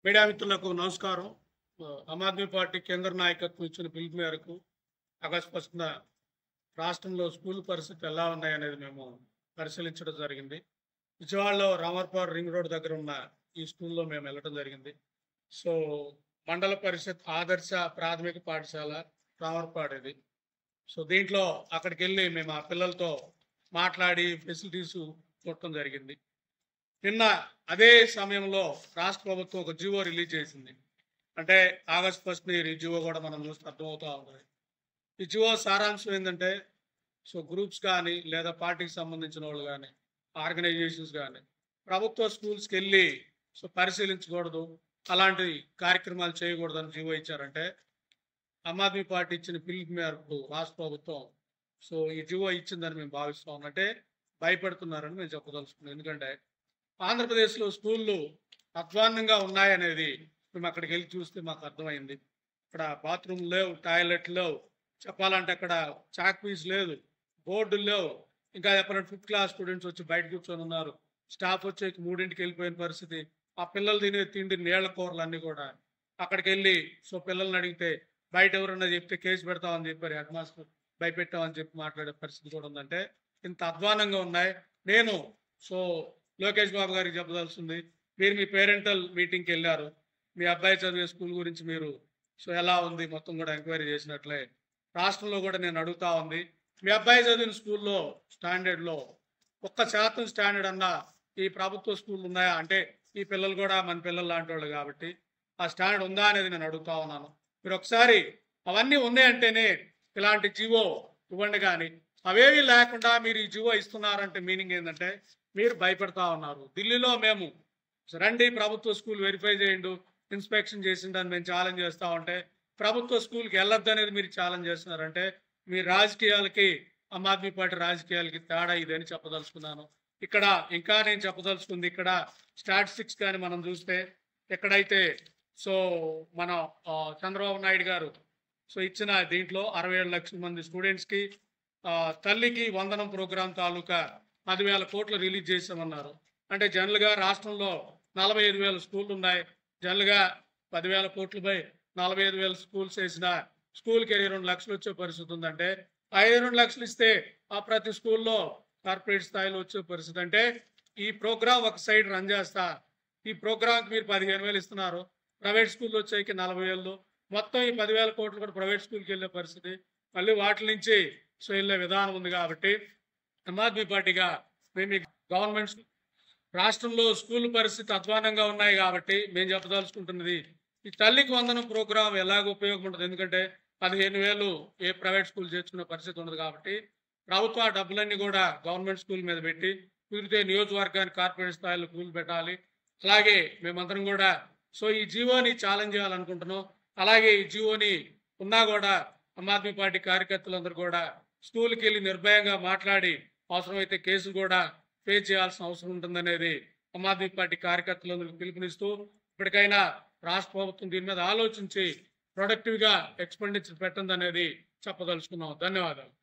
Media మిత్రులకు నమస్కారం. Aam Aadmi party కేంద్ర నాయకత్వం ఇచ్చిన పిలుపు మేరకు ఆగస్టు 1న రాష్ట్రంలో స్కూల్ పరిస్థితి ఎలా ఉన్నాయనేది మేము పరిశీలించడం జరిగింది. విజయవాడలో రామర్పాడు రింగ్ రోడ్ దగ్గర ఉన్న ఈ స్కూల్లో మేము వెళ్ళడం జరిగింది. సో మండల పరిషత్ ఆదర్శ ప్రాథమిక పాఠశాల రామర్పాడు ఇది. సో దీంట్లో అక్కడికి వెళ్ళి మేము ఆ పిల్లలతో మాట్లాడి ఫెసిలిటీస్ చూడటం జరిగింది. నిన్న అదే సమయంలో రాష్ట్ర ప్రభుత్వం ఒక జీవో రిలీజ్ చేసింది. అంటే ఆగస్టు 1 ఈ జీవో కూడా మనం చూస్తే అర్థమవుతూ ఉంటుంది. ఈ జీవో సారాంశం ఏంటంటే, సో గ్రూప్స్ కానీ లేదా పార్టీకి సంబంధించిన వాళ్ళు కానీ ఆర్గనైజేషన్స్ కానీ ప్రభుత్వ స్కూల్స్కి వెళ్ళి సో పరిశీలించకూడదు, అలాంటి కార్యక్రమాలు చేయకూడదని జీవో ఇచ్చారంటే ఆమ్ ఆద్మీ పార్టీ ఇచ్చిన పిలుపు మేరకు రాష్ట్ర ప్రభుత్వం సో ఈ జీవో ఇచ్చిందని మేము భావిస్తాం. అంటే భయపెడుతున్నారని మేము చెప్పదలుచుకున్నాం. ఎందుకంటే ఆంధ్రప్రదేశ్లో స్కూళ్ళు అధ్వాన్నంగా ఉన్నాయనేది మేము అక్కడికి వెళ్ళి చూస్తే మాకు అర్థమైంది. ఇక్కడ బాత్రూమ్ లేవు, టాయిలెట్ లేవు, చెప్పాలంటే అక్కడ చాక్ పీస్ లేదు, బోర్డులు లేవు. ఇంకా చెప్పాలంటే 5th క్లాస్ స్టూడెంట్స్ వచ్చి బయట కూర్చొని ఉన్నారు. స్టాఫ్ వచ్చి 3ంటికి వెళ్ళిపోయిన పరిస్థితి. ఆ పిల్లలు తినే తిండి నీళ్ల కూరలు అన్నీ కూడా అక్కడికి వెళ్ళి సో పిల్లల్ని అడిగితే బయట ఎవరన్నా చెప్తే కేసు పెడతామని చెప్పారు, హెడ్ మాస్టర్ భయపెట్టామని చెప్పి మాట్లాడే పరిస్థితి కూడా ఉందంటే ఇంత అధ్వానంగా ఉన్నాయి. నేను సో లోకేష్ బాబు గారికి చెప్పదలుస్తుంది, మీరు మీ పేరెంటల్ మీటింగ్కి వెళ్ళారు, మీ అబ్బాయి చదివే స్కూల్ గురించి మీరు సో ఎలా ఉంది మొత్తం కూడా ఎంక్వైరీ చేసినట్లే రాష్ట్రంలో కూడా నేను అడుగుతా ఉంది. మీ అబ్బాయి చదివిన స్కూల్లో స్టాండర్డ్లో 1% స్టాండర్డ్ అన్నా ఈ ప్రభుత్వ స్కూళ్ళు ఉన్నాయా అంటే ఈ పిల్లలు కూడా మన పిల్లలు లాంటి వాళ్ళు కాబట్టి ఆ స్టాండర్డ్ ఉందా అనేది నేను అడుగుతా ఉన్నాను. మీరు ఒకసారి అవన్నీ ఉన్నాయంటేనే ఇలాంటి జీవో ఇవ్వండి. కానీ అవేవి లేకుండా మీరు ఈ జీవో ఇస్తున్నారంటే మీనింగ్ ఏంటంటే మీరు భయపెడతా ఉన్నారు. ఢిల్లీలో మేము రండి ప్రభుత్వ స్కూల్ వెరిఫై చేయండి, ఇన్స్పెక్షన్ చేసిండని మేము ఛాలెంజ్ చేస్తూ ఉంటే ప్రభుత్వ స్కూల్కి వెళ్ళొద్దు అనేది మీరు ఛాలెంజ్ చేస్తున్నారంటే మీ రాజకీయాలకి ఆమ్ ఆద్మీ పార్టీ రాజకీయాలకి తేడా ఇదని చెప్పదలుచుకున్నాను. ఇక్కడ ఇంకా నేను చెప్పదలుచుకుంది, ఇక్కడ స్టాటిస్టిక్స్ కానీ మనం చూస్తే ఎక్కడైతే సో మన చంద్రబాబు నాయుడు గారు సో ఇచ్చిన దీంట్లో 67 లక్షల మంది స్టూడెంట్స్కి తల్లికి వందనం ప్రోగ్రాం తాలూకా 10,000 కోట్లు రిలీజ్ చేసామన్నారు. అంటే జనరల్గా రాష్ట్రంలో 45,000 స్కూళ్ళు ఉన్నాయి. జనరల్గా 10,000 కోట్లపై 45,000 స్కూల్స్ వేసిన స్కూల్కి 22 లక్షలు వచ్చే పరిస్థితి ఉందంటే 22 లక్షలు ఇస్తే ఆ ప్రతి స్కూల్లో కార్పొరేట్ స్థాయిలో వచ్చే పరిస్థితి. అంటే ఈ ప్రోగ్రామ్ ఒక సైడ్ రన్ చేస్తా ఈ ప్రోగ్రామ్కి మీరు 15,000 ఇస్తున్నారు, ప్రైవేట్ స్కూల్లో వచ్చేకి 40,000, మొత్తం ఈ 10,000 కోట్లు కూడా ప్రైవేట్ స్కూల్కి వెళ్ళే పరిస్థితి. మళ్ళీ వాటి నుంచి సో వెళ్ళే విధానం ఉంది. కాబట్టి ఆమ్ ఆద్మీ పార్టీగా మేము గవర్నమెంట్ రాష్ట్రంలో స్కూల్ పరిస్థితి అధ్వానంగా ఉన్నాయి కాబట్టి మేము చెప్పదలుచుకుంటున్నది, ఈ తల్లికి వందనం ప్రోగ్రాం ఎలాగ ఉపయోగపడుతుంది. ఎందుకంటే 15,000 ఏ ప్రైవేట్ స్కూల్ చేర్చుకునే పరిస్థితి ఉండదు కాబట్టి ప్రభుత్వ డబ్బులన్నీ కూడా గవర్నమెంట్ స్కూల్ మీద పెట్టి కుదిరితే నియోజకవర్గానికి కార్పొరేట్ స్థాయిలో స్కూల్ పెట్టాలి. అలాగే మేమందరం కూడా సో ఈ జీవోని ఛాలెంజ్ చేయాలనుకుంటున్నాం. అలాగే ఈ జీవోని ఉన్నా కూడా ఆమ్ ఆద్మీ పార్టీ కార్యకర్తలందరూ కూడా స్కూల్కి వెళ్ళి నిర్భయంగా మాట్లాడి అవసరమైతే కేసులు కూడా ఫేస్ చేయాల్సిన అవసరం ఉంటుందనేది ఆమ్ ఆద్మీ పార్టీ కార్యకర్తలందరికీ పిలుపునిస్తూ ఇప్పటికైనా రాష్ట్ర ప్రభుత్వం దీని మీద ఆలోచించి ప్రొడక్టివ్గా ఎక్స్పెండిచర్ పెట్టండి అనేది చెప్పదలుచుకున్నాం. ధన్యవాదాలు.